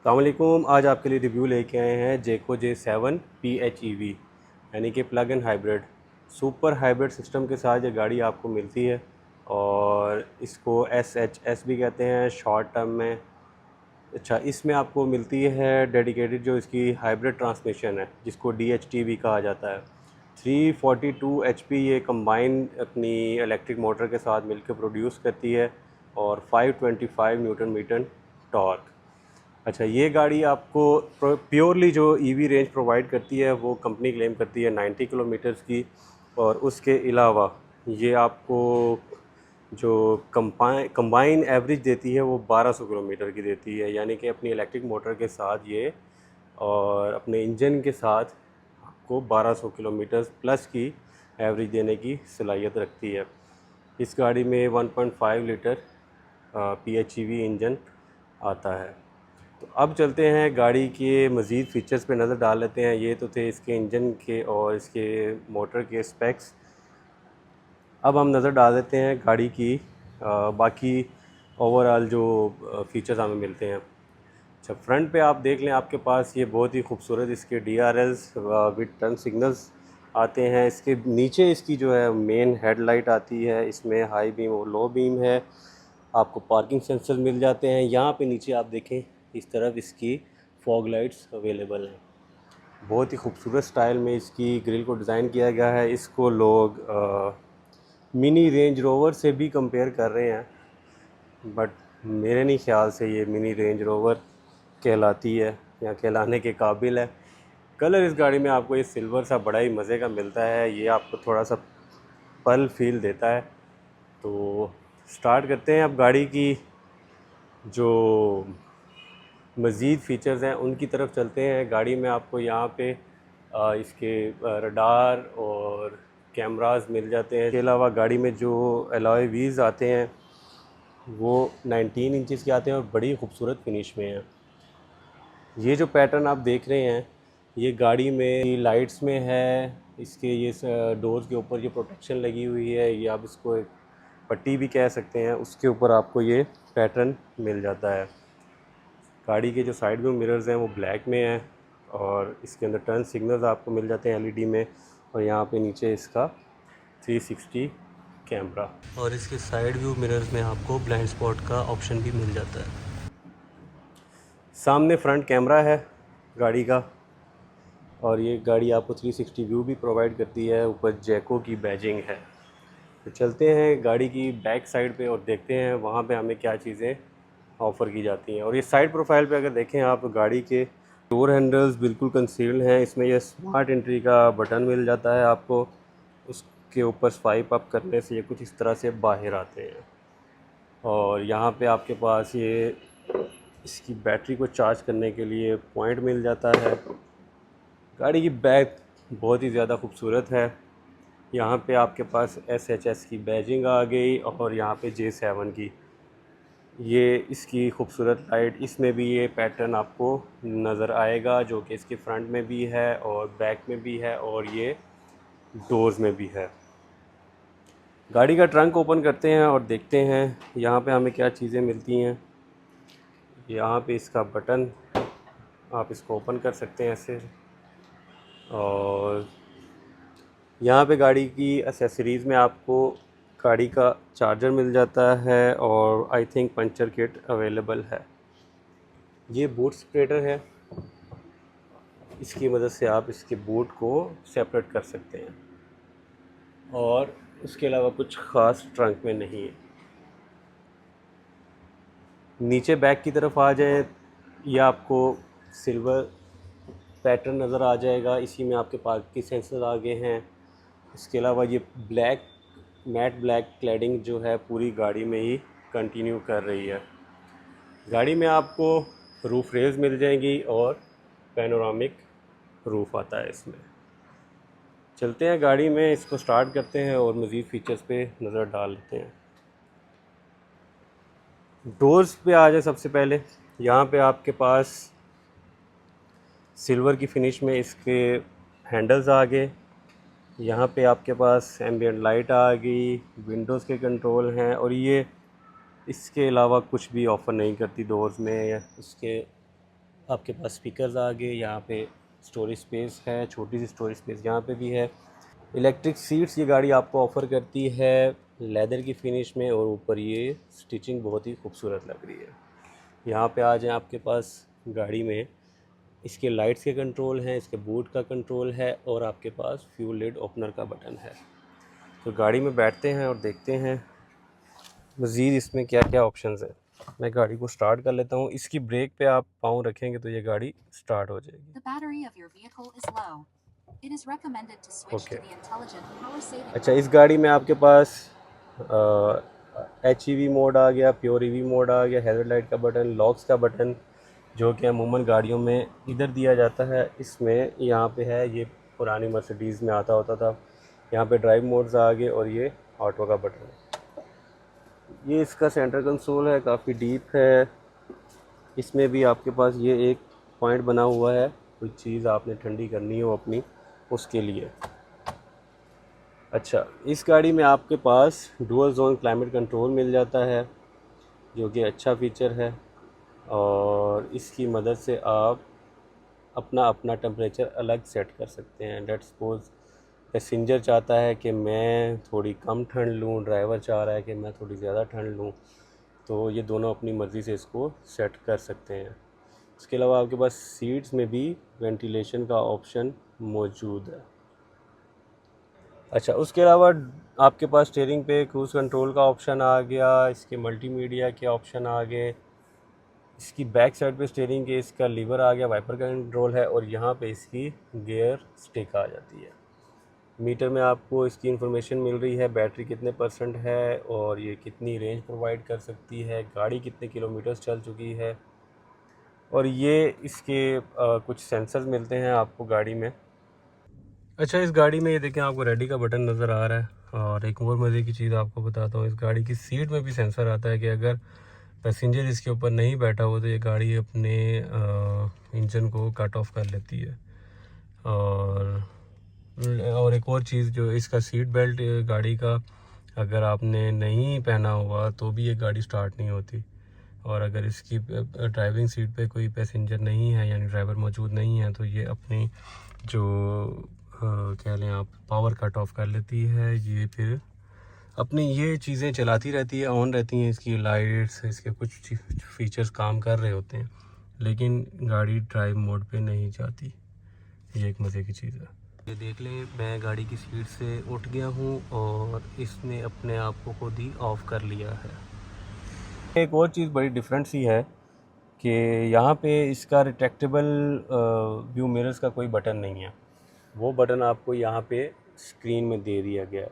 अस्सलामुअलैकुम। आज आपके लिए रिव्यू लेके आए हैं जेको J7 PHEV यानी कि plug in hybrid. Super hybrid system के साथ ये गाड़ी आपको मिलती है और इसको SHS भी कहते हैं शॉर्ट टर्म में। अच्छा, इसमें आपको मिलती है डेडिकेटेड जो इसकी हाइब्रिड ट्रांसमिशन है जिसको DHT भी कहा जाता है। 342 HP ये कंबाइन अपनी इलेक्ट्रिक मोटर के साथ मिलकर प्रोड्यूस करती है और 525 न्यूटन मीटर टॉर्क। अच्छा, ये गाड़ी आपको प्योरली जो ईवी रेंज प्रोवाइड करती है वो कंपनी क्लेम करती है 90 किलोमीटर्स की, और उसके अलावा ये आपको जो कंबाइन एवरेज देती है वो 1200 किलोमीटर की देती है, यानी कि अपनी इलेक्ट्रिक मोटर के साथ ये और अपने इंजन के साथ आपको 1200 किलोमीटर प्लस की एवरेज देने की सलाहियत रखती है। इस गाड़ी में 1.5 लीटर PHEV इंजन आता है। तो अब चलते हैं गाड़ी के मज़ीद फ़ीचर्स पे नज़र डाल लेते हैं। ये तो थे इसके इंजन के और इसके मोटर के स्पेक्स। अब हम नज़र डाल देते हैं गाड़ी की बाकी ओवरऑल जो फ़ीचर्स हमें मिलते हैं। अच्छा, फ्रंट पे आप देख लें, आपके पास ये बहुत ही खूबसूरत इसके DRLs विद टर्न सिग्नल्स आते हैं। इसके नीचे इसकी जो है मेन हेडलाइट आती है, इसमें हाई बीम और लो बीम है। आपको पार्किंग सेंसर मिल जाते हैं। यहाँ पे नीचे आप देखें इस तरफ इसकी फॉग लाइट्स अवेलेबल हैं। बहुत ही खूबसूरत स्टाइल में इसकी ग्रिल को डिज़ाइन किया गया है। इसको लोग मिनी रेंज रोवर से भी कंपेयर कर रहे हैं, बट मेरे नहीं ख्याल से ये मिनी रेंज रोवर कहलाती है या कहलाने के काबिल है। कलर इस गाड़ी में आपको ये सिल्वर सा बड़ा ही मज़े का मिलता है, ये आपको थोड़ा सा पल फील देता है। तो स्टार्ट करते हैं अब गाड़ी की जो मज़ीद फ़ीचर्स हैं उनकी तरफ चलते हैं। गाड़ी में आपको यहाँ पे इसके रडार और कैमरास मिल जाते हैं। इसके अलावा गाड़ी में जो एलॉय व्हील्स आते हैं वो 19 इंचज़ के आते हैं और बड़ी खूबसूरत फिनिश में हैं। ये जो पैटर्न आप देख रहे हैं ये गाड़ी में लाइट्स में है। इसके ये डोर्स के ऊपर ये प्रोटेक्शन लगी हुई है, ये आप इसको एक पट्टी भी कह सकते हैं, उसके ऊपर आपको ये पैटर्न मिल जाता है। गाड़ी के जो साइड व्यू मिरर्स हैं वो ब्लैक में हैं और इसके अंदर टर्न सिग्नल्स आपको मिल जाते हैं LED में, और यहाँ पे नीचे इसका 360 कैमरा, और इसके साइड व्यू मिरर्स में आपको ब्लाइंड स्पॉट का ऑप्शन भी मिल जाता है। सामने फ्रंट कैमरा है गाड़ी का, और ये गाड़ी आपको 360 व्यू भी प्रोवाइड करती है। ऊपर जैको की बैजिंग है। तो चलते हैं गाड़ी की बैक साइड पे और देखते हैं वहाँ पे हमें क्या चीज़ें ऑफ़र की जाती हैं। और ये साइड प्रोफाइल पे अगर देखें आप, गाड़ी के डोर हैंडल्स बिल्कुल कंसील्ड हैं। इसमें ये स्मार्ट एंट्री का बटन मिल जाता है आपको, उसके ऊपर स्वाइप अप करने से ये कुछ इस तरह से बाहर आते हैं। और यहाँ पे आपके पास ये इसकी बैटरी को चार्ज करने के लिए पॉइंट मिल जाता है। गाड़ी की बैक बहुत ही ज़्यादा खूबसूरत है। यहाँ पे आपके पास SHS की बैजिंग आ गई और यहाँ पे J7 की ये इसकी खूबसूरत लाइट, इसमें भी ये पैटर्न आपको नज़र आएगा जो कि इसके फ्रंट में भी है और बैक में भी है और ये डोर्स में भी है। गाड़ी का ट्रंक ओपन करते हैं और देखते हैं यहाँ पे हमें क्या चीज़ें मिलती हैं। यहाँ पे इसका बटन, आप इसको ओपन कर सकते हैं ऐसे, और यहाँ पे गाड़ी की एसेसरीज़ में आपको गाड़ी का चार्जर मिल जाता है और I think puncture kit available है। ये बूट सेपरेटर है, इसकी मदद से आप इसके बूट को सेपरेट कर सकते हैं, और उसके अलावा कुछ ख़ास ट्रंक में नहीं है। नीचे बैक की तरफ आ जाए, ये आपको सिल्वर पैटर्न नज़र आ जाएगा, इसी में आपके पार्किंग सेंसर आ गए हैं। इसके अलावा ये ब्लैक मैट ब्लैक क्लैडिंग जो है पूरी गाड़ी में ही कंटिन्यू कर रही है। गाड़ी में आपको रूफ रेल्स मिल जाएंगी और पैनोरामिक रूफ आता है इसमें। चलते हैं गाड़ी में, इसको स्टार्ट करते हैं और मज़ीद फ़ीचर्स पे नज़र डाल लेते हैं। डोर्स पे आ जाए सबसे पहले, यहाँ पे आपके पास सिल्वर की फिनिश में इसके हैंडल्स आ गए। यहाँ पे आपके पास एम्बियंट लाइट आ गई, विंडोज़ के कंट्रोल हैं, और ये इसके अलावा कुछ भी ऑफ़र नहीं करती डोर्स में। या इसके आपके पास स्पीकर्स आ गए, यहाँ पे स्टोरेज स्पेस है, छोटी सी स्टोरेज स्पेस यहाँ पे भी है। इलेक्ट्रिक सीट्स ये गाड़ी आपको ऑफ़र करती है लेदर की फिनिश में, और ऊपर ये स्टिचिंग बहुत ही खूबसूरत लग रही है। यहाँ पे आ जाए आपके पास गाड़ी में इसके लाइट्स के कंट्रोल हैं, इसके बूट का कंट्रोल है, और आपके पास फ्यूल लिड ओपनर का बटन है। तो गाड़ी में बैठते हैं और देखते हैं मज़ीद इसमें क्या क्या ऑप्शंस हैं। मैं गाड़ी को स्टार्ट कर लेता हूँ। इसकी ब्रेक पे आप पाँव रखेंगे तो ये गाड़ी स्टार्ट हो जाएगी। ओके। अच्छा, इस गाड़ी में आपके पास HEV मोड आ गया, प्योर EV मोड आ गया, हेडलाइट का बटन, लॉक्स का बटन, जो कि अमूमन गाड़ियों में इधर दिया जाता है, इसमें यहाँ पे है। ये पुरानी मर्सिडीज़ में आता होता था। यहाँ पे ड्राइव मोड्स आ गए और ये ऑटो का बटन है। ये इसका सेंटर कंसोल है, काफ़ी डीप है। इसमें भी आपके पास ये एक पॉइंट बना हुआ है, कोई चीज़ आपने ठंडी करनी हो अपनी, उसके लिए। अच्छा, इस गाड़ी में आपके पास डुअल जोन क्लाइमेट कंट्रोल मिल जाता है, जो कि अच्छा फ़ीचर है, और इसकी मदद से आप अपना अपना टेम्परेचर अलग सेट कर सकते हैं। लेट्स सपोज पैसेंजर चाहता है कि मैं थोड़ी कम ठंड लूँ, ड्राइवर चाह रहा है कि मैं थोड़ी ज़्यादा ठंड लूँ, तो ये दोनों अपनी मर्ज़ी से इसको सेट कर सकते हैं। इसके अलावा आपके पास सीट्स में भी वेंटिलेशन का ऑप्शन मौजूद है। अच्छा, उसके अलावा आपके पास स्टीयरिंग पे क्रूज़ कंट्रोल का ऑप्शन आ गया, इसके मल्टीमीडिया के ऑप्शन आ गए, इसकी बैक साइड पे स्टीयरिंग के इसका लीवर आ गया, वाइपर का कंट्रोल है, और यहाँ पे इसकी गियर स्टिक आ जाती है। मीटर में आपको इसकी इन्फॉर्मेशन मिल रही है, बैटरी कितने % है और ये कितनी रेंज प्रोवाइड कर सकती है, गाड़ी कितने किलोमीटर्स चल चुकी है, और ये इसके कुछ सेंसर्स मिलते हैं आपको गाड़ी में। अच्छा, इस गाड़ी में ये देखें आपको रेडी का बटन नज़र आ रहा है, और एक और मज़े की चीज़ आपको बताता हूँ, इस गाड़ी की सीट में भी सेंसर आता है कि अगर पैसेंजर इसके ऊपर नहीं बैठा हो तो ये गाड़ी अपने इंजन को कट ऑफ कर लेती है। और एक और चीज़, जो इसका सीट बेल्ट गाड़ी का अगर आपने नहीं पहना हुआ तो भी ये गाड़ी स्टार्ट नहीं होती, और अगर इसकी ड्राइविंग सीट पे कोई पैसेंजर नहीं है, यानी ड्राइवर मौजूद नहीं है, तो ये अपनी जो कह लें आप पावर कट ऑफ कर लेती है। ये फिर अपनी ये चीज़ें चलाती रहती है, ऑन रहती हैं, इसकी लाइट्स, इसके कुछ फीचर्स काम कर रहे होते हैं, लेकिन गाड़ी ड्राइव मोड पे नहीं जाती। ये एक मज़े की चीज़ है। ये देख लें, मैं गाड़ी की सीट से उठ गया हूँ और इसने अपने आप को खुद ही ऑफ़ कर लिया है। एक और चीज़ बड़ी डिफरेंट सी है कि यहाँ पे इसका रिट्रैक्टेबल व्यू मिरर्स का कोई बटन नहीं है। वो बटन आपको यहाँ पे स्क्रीन में दे दिया गया है,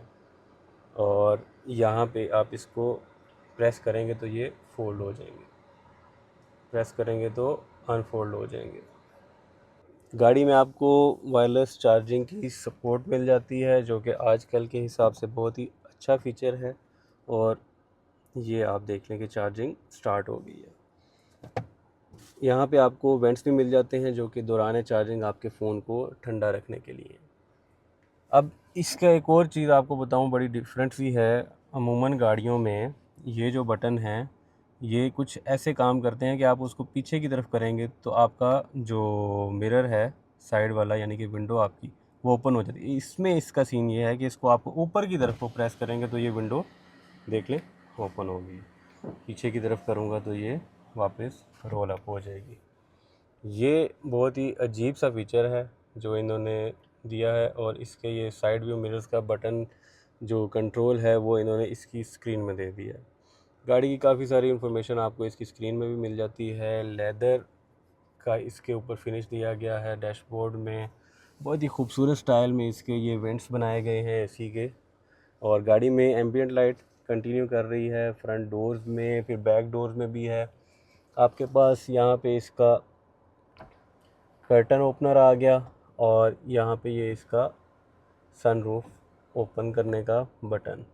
और यहाँ पे आप इसको प्रेस करेंगे तो ये फोल्ड हो जाएंगे, प्रेस करेंगे तो अनफोल्ड हो जाएंगे। गाड़ी में आपको वायरलेस चार्जिंग की सपोर्ट मिल जाती है, जो कि आजकल के हिसाब से बहुत ही अच्छा फ़ीचर है, और ये आप देख लें कि चार्जिंग स्टार्ट हो गई है। यहाँ पे आपको वेंट्स भी मिल जाते हैं, जो कि दौरान चार्जिंग आपके फ़ोन को ठंडा रखने के लिए। अब इसका एक और चीज़ आपको बताऊँ, बड़ी डिफरेंट सी है। अमूमन गाड़ियों में ये जो बटन हैं, ये कुछ ऐसे काम करते हैं कि आप उसको पीछे की तरफ करेंगे तो आपका जो मिरर है साइड वाला, यानी कि विंडो आपकी, वो ओपन हो जाती है। इसमें इसका सीन ये है कि इसको आप ऊपर की तरफ को प्रेस करेंगे तो ये विंडो देख लें ओपन होगी, पीछे की तरफ करूँगा तो ये वापस रोल अप हो जाएगी। ये बहुत ही अजीब सा फीचर है जो इन्होंने दिया है, और इसके ये साइड व्यू मिरर्स का बटन जो कंट्रोल है वो इन्होंने इसकी स्क्रीन में दे दिया है। गाड़ी की काफ़ी सारी इन्फॉर्मेशन आपको इसकी स्क्रीन में भी मिल जाती है। लेदर का इसके ऊपर फिनिश दिया गया है डैशबोर्ड में, बहुत ही खूबसूरत स्टाइल में इसके ये वेंट्स बनाए गए हैं एसी के, और गाड़ी में एम्बियंट लाइट कंटिन्यू कर रही है फ्रंट डोर्स में, फिर बैक डोर्स में भी है। आपके पास यहाँ पे इसका कर्टन ओपनर आ गया, और यहाँ पे ये इसका सनरूफ ओपन करने का बटन।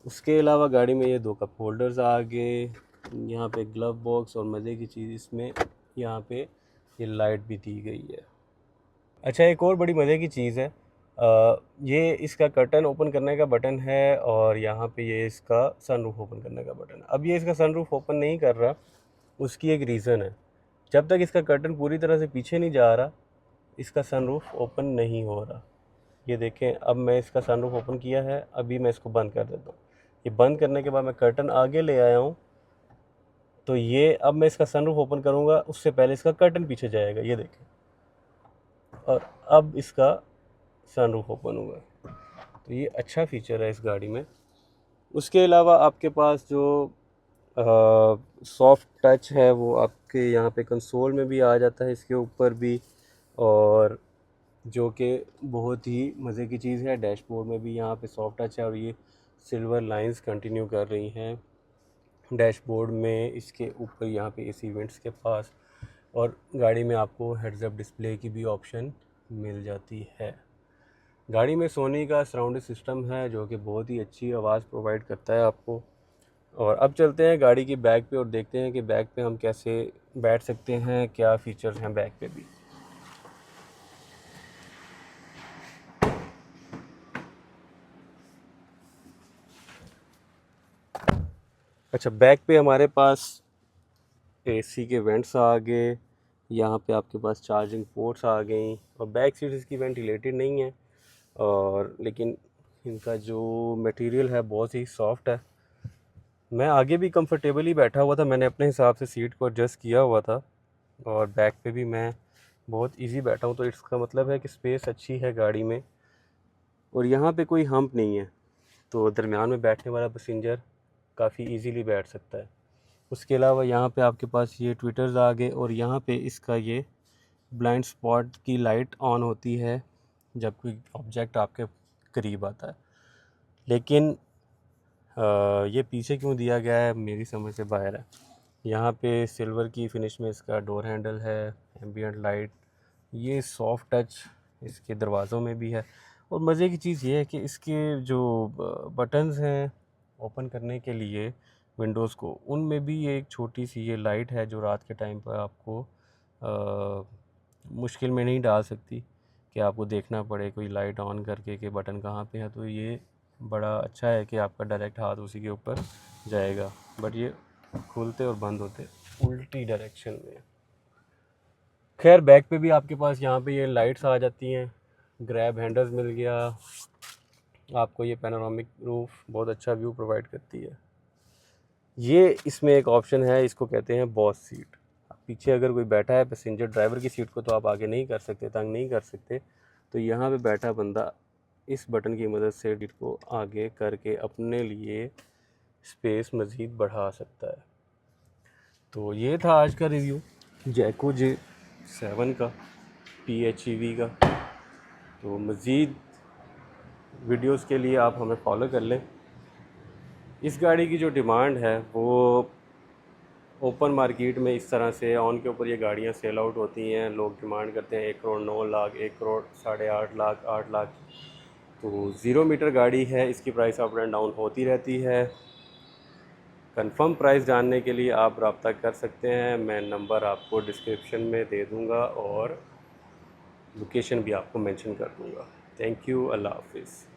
उसके अलावा गाड़ी में ये 2 कप होल्डर्स आ गए, यहाँ पे ग्लव बॉक्स, और मज़े की चीज़ इसमें यहाँ पे ये लाइट भी दी गई है। अच्छा, एक और बड़ी मज़े की चीज़ है, ये इसका कर्टन ओपन करने का बटन है, और यहाँ पे ये इसका सनरूफ ओपन करने का बटन है। अब ये इसका सनरूफ ओपन नहीं कर रहा, उसकी एक रीज़न है। जब तक इसका कर्टन पूरी तरह से पीछे नहीं जा रहा, इसका सनरूफ ओपन नहीं हो रहा। ये देखें, अब मैं इसका सनरूफ ओपन किया है, अभी मैं इसको बंद कर देता हूँ। ये बंद करने के बाद मैं कर्टन आगे ले आया हूँ, तो ये अब मैं इसका सनरूफ ओपन करूँगा, उससे पहले इसका कर्टन पीछे जाएगा, ये देखें, और अब इसका सनरूफ ओपन हुआ। तो ये अच्छा फीचर है इस गाड़ी में। उसके अलावा आपके पास जो सॉफ्ट टच है वो आपके यहाँ पे कंसोल में भी आ जाता है, इसके ऊपर भी, और जो कि बहुत ही मज़े की चीज़ है, डैशबोर्ड में भी यहाँ पे सॉफ्ट टच है और ये सिल्वर लाइंस कंटिन्यू कर रही हैं डैशबोर्ड में। इसके ऊपर यहाँ पे एसी वेंट्स के पास, और गाड़ी में आपको हेड्स अप डिस्प्ले की भी ऑप्शन मिल जाती है। गाड़ी में सोनी का सराउंड सिस्टम है जो कि बहुत ही अच्छी आवाज़ प्रोवाइड करता है आपको। और अब चलते हैं गाड़ी की बैक पे और देखते हैं कि बैक पे हम कैसे बैठ सकते हैं, क्या फ़ीचर्स हैं बैक पे भी। अच्छा, बैक पे हमारे पास एसी के वेंट्स आ गए, यहाँ पे आपके पास चार्जिंग पोर्ट्स आ गई, और बैक सीट इसकी वेंटिलेटेड नहीं है, और लेकिन इनका जो मटेरियल है बहुत ही सॉफ्ट है। मैं आगे भी कंफर्टेबली बैठा हुआ था, मैंने अपने हिसाब से सीट को एडजस्ट किया हुआ था, और बैक पे भी मैं बहुत इजी बैठा हूँ, तो इसका मतलब है कि स्पेस अच्छी है गाड़ी में, और यहाँ पे कोई हम्प नहीं है, तो दरमियान में बैठने वाला पैसेंजर काफ़ी इजीली बैठ सकता है। उसके अलावा यहाँ पे आपके पास ये ट्विटर्स आ गए, और यहाँ पे इसका ये ब्लाइंड स्पॉट की लाइट ऑन होती है जब कोई ऑब्जेक्ट आपके करीब आता है। लेकिन ये पीछे क्यों दिया गया है मेरी समझ से बाहर है। यहाँ पे सिल्वर की फिनिश में इसका डोर हैंडल है, एम्बियंट लाइट, ये सॉफ्ट टच इसके दरवाज़ों में भी है। और मज़े की चीज़ ये है कि इसके जो बटन्स हैं ओपन करने के लिए विंडोज़ को, उनमें भी ये एक छोटी सी ये लाइट है जो रात के टाइम पर आपको मुश्किल में नहीं डाल सकती कि आपको देखना पड़े कोई लाइट ऑन करके कि बटन कहाँ पे है। तो ये बड़ा अच्छा है कि आपका डायरेक्ट हाथ उसी के ऊपर जाएगा, बट ये खुलते और बंद होते उल्टी डायरेक्शन में। खैर, बैक पे भी आपके पास यहाँ पे ये लाइट्स आ जाती हैं, ग्रैब हैंडल्स मिल गया आपको, ये पैनोरामिक रूफ बहुत अच्छा व्यू प्रोवाइड करती है। ये इसमें एक ऑप्शन है, इसको कहते हैं बॉस सीट। पीछे अगर कोई बैठा है पैसेंजर, ड्राइवर की सीट को तो आप आगे नहीं कर सकते, तंग नहीं कर सकते, तो यहाँ पे बैठा बंदा इस बटन की मदद से सीट को आगे करके अपने लिए स्पेस मज़ीद बढ़ा सकता है। तो ये था आज का रिव्यू जैको J7 का, PHEV का। तो मज़ीद वीडियोस के लिए आप हमें फॉलो कर लें। इस गाड़ी की जो डिमांड है वो ओपन मार्केट में इस तरह से ऑन के ऊपर ये गाड़ियाँ सेल आउट होती हैं, लोग डिमांड करते हैं 1 करोड़ 9 लाख, 1 करोड़ 8.5 लाख, 8 लाख। तो 0 मीटर गाड़ी है, इसकी प्राइस अप एंड डाउन होती रहती है। कंफर्म प्राइस जानने के लिए आप रब्ता कर सकते हैं, मैं नंबर आपको डिस्क्रिप्शन में दे दूँगा और लोकेशन भी आपको मेंशन कर दूँगा। थैंक यू, अल्लाह हाफिज़।